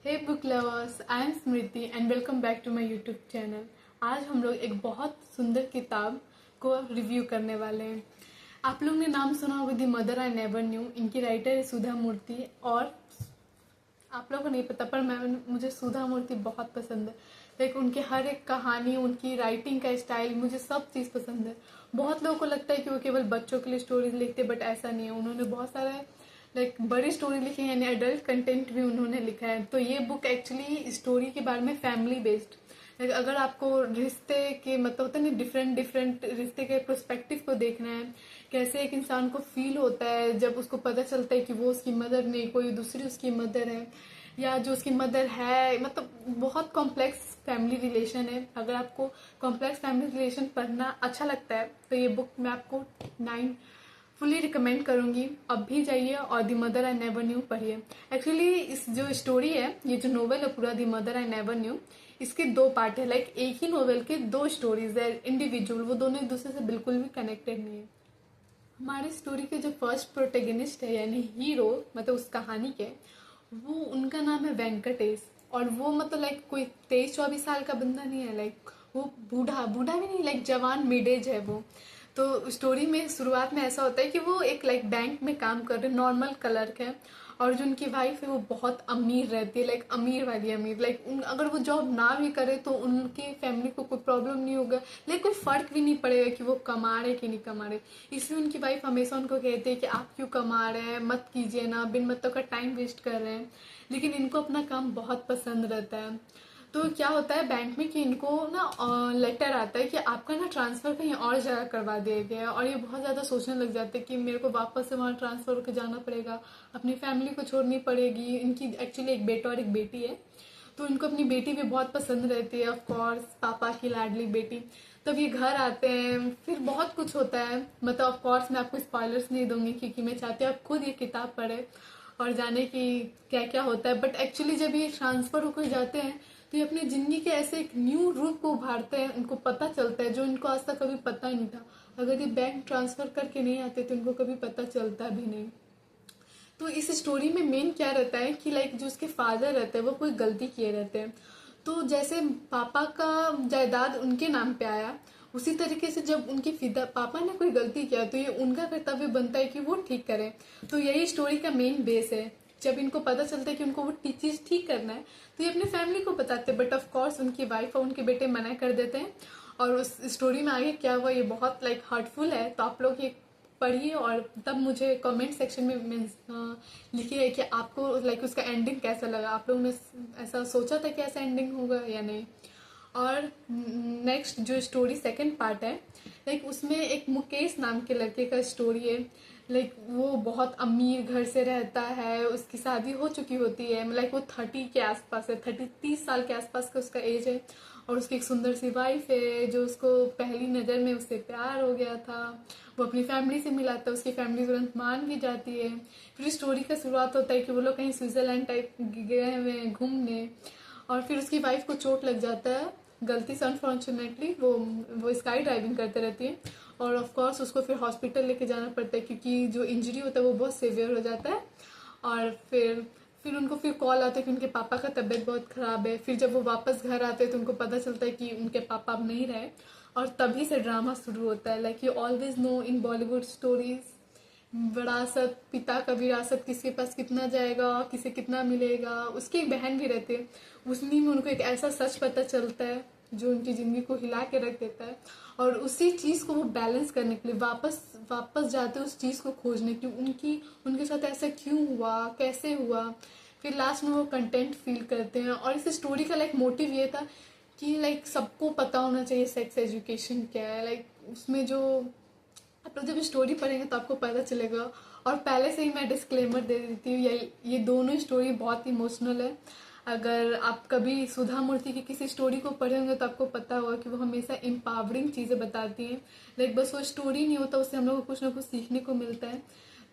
Hey book lovers, I am Smriti and welcome back to my YouTube channel. आज हम लोग एक बहुत सुंदर किताब को रिव्यू करने वाले हैं। आप लोग ने नाम सुना होगा the mother I never knew. इनकी राइटर है सुधा मूर्ति। और आप लोगों को नहीं पता पर मुझे सुधा मूर्ति बहुत पसंद है। लाइक उनके हर एक कहानी, उनकी राइटिंग का स्टाइल, मुझे सब चीज़ पसंद है। बहुत लोगों को लगता है कि वो केवल बच्चों के लिए स्टोरीज लिखते, बट ऐसा नहीं है। उन्होंने बहुत सारे बड़ी स्टोरी लिखी है, यानी एडल्ट कंटेंट भी उन्होंने लिखा है। तो ये बुक एक्चुअली स्टोरी के बारे में फैमिली बेस्ड। अगर आपको रिश्ते के मतलब होता है ना, डिफरेंट डिफरेंट रिश्ते के प्रोस्पेक्टिव को देखना है, कैसे एक इंसान को फील होता है जब उसको पता चलता है कि वो उसकी मदर नहीं, कोई दूसरी उसकी मदर है, या जो उसकी मदर है, मतलब बहुत कॉम्प्लेक्स फैमिली रिलेशन है। अगर आपको कॉम्प्लेक्स फैमिली रिलेशन पढ़ना अच्छा लगता है तो ये बुक मैं आपको 9 फुली रिकमेंड करूंगी। अब भी जाइए और the mother I never knew पढ़िए। एक्चुअली इस जो स्टोरी है, ये जो नोवेल है पूरा the mother I never knew, इसके 2 पार्ट है। लाइक एक ही नोवेल के 2 स्टोरीज है इंडिविजुअल, वो दोनों एक दूसरे से बिल्कुल भी कनेक्टेड नहीं है। हमारी स्टोरी के जो फर्स्ट प्रोटेगनिस्ट है यानी हीरो, मतलब उस कहानी के, वो उनका नाम है वेंकटेश। और वो मतलब लाइक कोई 23-24 साल का बंदा नहीं है। लाइक वो बूढ़ा बूढ़ा भी नहीं, लाइक जवान मिड एज है वो। तो स्टोरी में शुरुआत में ऐसा होता है कि वो एक लाइक बैंक में काम कर रहे, नॉर्मल क्लर्क है। और जो उनकी वाइफ है वो बहुत अमीर रहती है, लाइक अमीर वाली अमीर। लाइक अगर वो जॉब ना भी करे तो उनकी फैमिली को कोई प्रॉब्लम नहीं होगा, लाइक कोई फर्क भी नहीं पड़ेगा कि वो कमा रहे कि नहीं कमा रहे। इसलिए उनकी वाइफ हमेशा उनको कहती है कि आप क्यों कमा रहे हैं, मत कीजिए ना, बिन मतलब का टाइम वेस्ट कर रहे हैं। लेकिन इनको अपना काम बहुत पसंद रहता है। तो क्या होता है बैंक में कि इनको ना लेटर आता है कि आपका ना ट्रांसफ़र कहीं और जगह करवा दिया गया है। और ये बहुत ज़्यादा सोचने लग जाते हैं कि मेरे को वापस से वहाँ ट्रांसफ़र होकर जाना पड़ेगा, अपनी फैमिली को छोड़नी पड़ेगी। इनकी एक्चुअली एक बेटा और एक बेटी है, तो इनको अपनी बेटी भी बहुत पसंद रहती है, ऑफ कोर्स पापा की लाडली बेटी। तब ये घर आते हैं, फिर बहुत कुछ होता है। मतलब ऑफ कोर्स मैं आपको स्पॉयलर्स नहीं दूंगी क्योंकि मैं चाहती हूँ आप खुद ये किताब पढ़े और जाने कि क्या क्या होता है। बट एक्चुअली जब ये ट्रांसफ़र होकर जाते हैं तो ये अपनी ज़िंदगी के ऐसे एक न्यू रूप को उभारते हैं। उनको पता चलता है जो इनको आज तक कभी पता ही नहीं था। अगर ये बैंक ट्रांसफ़र करके नहीं आते तो इनको कभी पता चलता भी नहीं। तो इस स्टोरी में मेन क्या रहता है कि लाइक जो उसके फादर रहते हैं वो कोई गलती किए रहते हैं। तो जैसे पापा का जायदाद उनके नाम पे आया, उसी तरीके से जब उनके पापा ने कोई गलती किया तो ये उनका कर्तव्य बनता है कि वो ठीक करें। तो यही स्टोरी का मेन बेस है। जब इनको पता चलता है कि उनको वो चीज़ ठीक करना है तो ये अपनी फैमिली को बताते हैं। बट ऑफ कोर्स उनकी वाइफ और उनके बेटे मना कर देते हैं। और उस स्टोरी में आगे क्या हुआ ये बहुत लाइक हर्टफुल है। तो आप लोग ये पढ़िए और तब मुझे कमेंट सेक्शन में लिखिए कि आपको लाइक उसका एंडिंग कैसा लगा। आप लोगों ने ऐसा सोचा था कि ऐसा एंडिंग होगा या नहीं। और नेक्स्ट जो स्टोरी सेकंड पार्ट है, लाइक उसमें एक मुकेश नाम के लड़के का स्टोरी है। लाइक वो बहुत अमीर घर से रहता है, उसकी शादी हो चुकी होती है, लाइक वो 30 के आसपास है, 30 साल के आसपास का उसका एज है। और उसकी एक सुंदर सी वाइफ है जो उसको पहली नज़र में उससे प्यार हो गया था। वो अपनी फैमिली से मिला था, उसकी फैमिली तुरंत मान भी जाती है। फिर स्टोरी का शुरुआत होता है कि वो लोग कहीं स्विट्जरलैंड टाइप गए हुए हैं घूमने। और फिर उसकी वाइफ को चोट लग जाता है गलती से, अनफॉर्चुनेटली। वो स्काई ड्राइविंग करते रहती है और ऑफ कोर्स उसको फिर हॉस्पिटल लेके जाना पड़ता है क्योंकि जो इंजरी होता है वो बहुत सीवियर हो जाता है। और फिर उनको फिर कॉल आता है कि उनके पापा का तबीयत बहुत ख़राब है। फिर जब वो वापस घर आते हैं तो उनको पता चलता है कि उनके पापा अब नहीं रहे। और तभी से ड्रामा शुरू होता है। Like you always no in Bollywood stories, विरासत, पिता का विरासत किसके पास कितना जाएगा, किसे कितना मिलेगा। उसकी एक बहन भी रहती है, उसमें उनको एक ऐसा सच पता चलता है जो उनकी ज़िंदगी को हिला के रख देता है। और उसी चीज़ को वो बैलेंस करने के लिए वापस वापस जाते हैं, उस चीज़ को खोजने के लिए उनके साथ ऐसा क्यों हुआ, कैसे हुआ। फिर लास्ट में वो कंटेंट फील करते हैं। और इस स्टोरी का लाइक मोटिव ये था कि लाइक सबको पता होना चाहिए सेक्स एजुकेशन क्या है। लाइक उसमें जो आप लोग जब स्टोरी पढ़ेंगे तो आपको पता चलेगा। और पहले से ही मैं डिस्क्लेमर दे देती हूँ, ये दोनों स्टोरी बहुत इमोशनल है। अगर आप कभी सुधा मूर्ति की किसी स्टोरी को पढ़े होंगे तो आपको पता होगा कि वो हमेशा एम्पावरिंग चीज़ें बताती हैं। लाइक बस वो स्टोरी नहीं होता, उससे हम लोग को कुछ ना कुछ सीखने को मिलता है।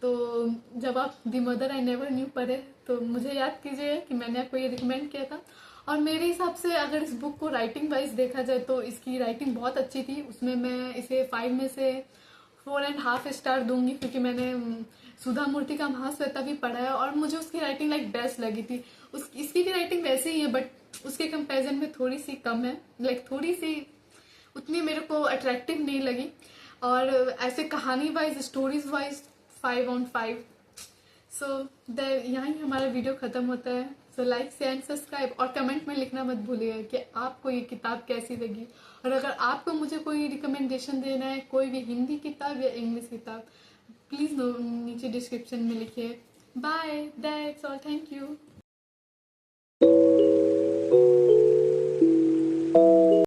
तो जब आप the mother I never knew पढ़े तो मुझे याद कीजिए कि मैंने आपको ये रिकमेंड किया था। और मेरे हिसाब से अगर इस बुक को राइटिंग वाइज देखा जाए तो इसकी राइटिंग बहुत अच्छी थी। उसमें मैं इसे 5 में से 4.5 स्टार दूंगी, क्योंकि मैंने सुधा मूर्ति का महाश्वेता भी पढ़ा है और मुझे उसकी राइटिंग लाइक बेस्ट लगी थी। इसकी भी राइटिंग वैसे ही है, बट उसके कंपैरिजन में थोड़ी सी कम है, लाइक थोड़ी सी उतनी मेरे को अट्रैक्टिव नहीं लगी। और ऐसे कहानी वाइज, स्टोरीज वाइज 5/5। सो यहाँ ही हमारा वीडियो ख़त्म होता है। So like, share and subscribe, और कमेंट में लिखना मत भूलिएगा कि आपको ये किताब कैसी लगी। और अगर आपको मुझे कोई रिकमेंडेशन देना है, कोई भी हिंदी किताब या इंग्लिश किताब, प्लीज़ नीचे डिस्क्रिप्शन में लिखिए। Bye, that's all, thank you.